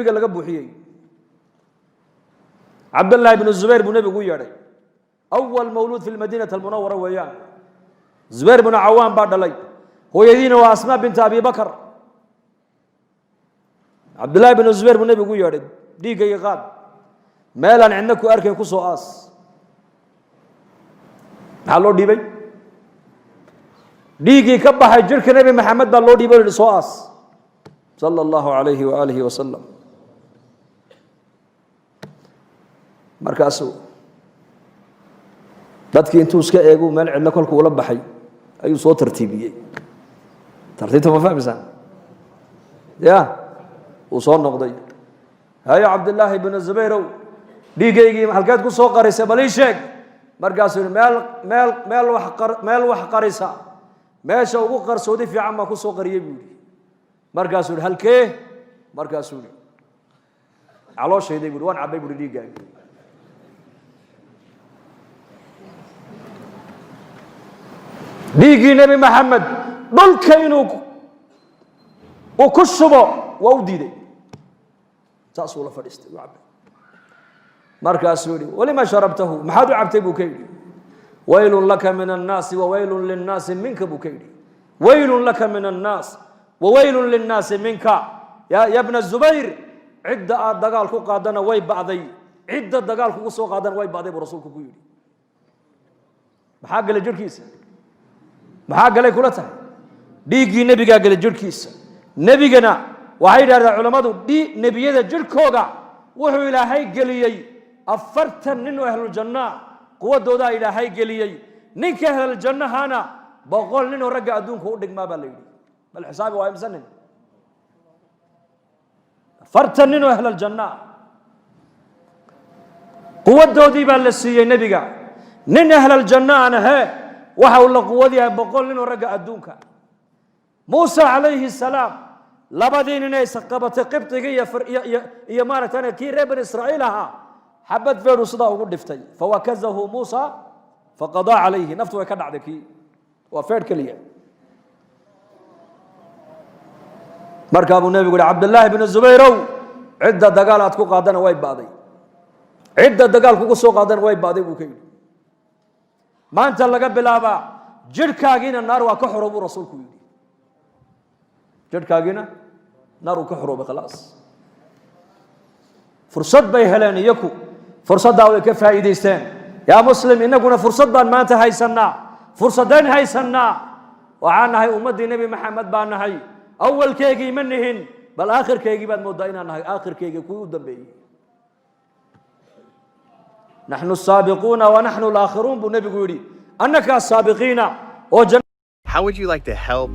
laga buuxiyay Abdullah ibn Zubair ibn Nabi guyaaday awwal mawlud fi al-Madinah al-Munawwara wayaan Zubair ibn Awwam baa dhalay hooyadiina waa Asma bint Abi Bakr Abdullah ibn Zubair ibn Nabi guyaaday dhiigay qaad meelan cidna ku arkay ku soo aas maxaa loo dhiibay dhiigii ka baxay jirka Nabi Maxamed baa loo dhiibay soo aas sallallahu alayhi wa alihi wa sallam markaasuu dadkii intuu iska eego meel cidna kolku ula baxay ayuu soo tartiibiyay tartiibta ma fahmaysan ya uu soo noqday haya Abdullah ibn Zubayr dhiigaygii halkaad ku soo qarisay balii sheeg markaasuu meel wax qarisa meesha ugu qarsoodi fiican ma ku soo qariyay buu markaasuu halkee markaasuu calooshayday buu waan cabay buu dhiigaaga dhiigii Nabi Maxamed dhulka inuu ku shubo waa u diiday taasoo la fadhiistay waa cabay markaasuu yiri walima sharabtahu maxaad u cabtay buu kaydi waylun laka min an-nas wa waylun lin-nas minka buu kaydi waylun laka min an-nas wa waylun lin-nas minka ya ibn Zubayr cidda dagaal ku qaadana way bacday cidda dagaal ku soo qaadana way bacday buu rasuulku ku yiri maxaa galay jirkiisa maxaa galay kula tahay dhiigii nabiga galay jirkiisa nabigana waxay yiraahdaan culimadu nabiyada jirkooda wuxuu ilaahay galiyay 40 nin oo ahlul janna quwadooda ilaahay galiyay ninka ahlul jannahana 100 nin oo rag adduunka u dhigmaa baa la yiri bal xisaabi waa imsanin 40 nin oo ahlul janna quwadoodii baa la siiyay nabiga nin ahlul janna ana waxa uu la quwadiyaa 100 nin oo rag adduunka Musa alayhi salaam labadii nin ay saqabatay qibtiga iyo maartana kii reer bani Israa'iil ahaa xabad feeru sida ugu dhiftay fawakazahu Musa faqada alayhi naftu way ka dhacday kii waa feer kaliya marka abu nabi guri Abdullah ibn Zubayr cidda dagaal aad ku qaadana way baaday cidda dagaal ku soo qaadana way baaday buu kayay maanta laga bilaaba jirkaagiina naar waa ka xoroobo rasuulku yiri jirkaagiina naar uu ka xoroobo khalaas fursad bay heleen iyaku fursadda way ka faa'iideysteen ya muslim inaguna fursad baan maanta haysanaa fursadeen haysanaa waxaan nahay ummadii nabi maxamed baan nahay awalkeegii ma nihin bal aakhirkeegii baad moodaa inaan nahay aakhirkeegii ku dambeeyay نحن السابقون ونحن الآخرون بالنبي يقولي أنك السابقين How would you like to help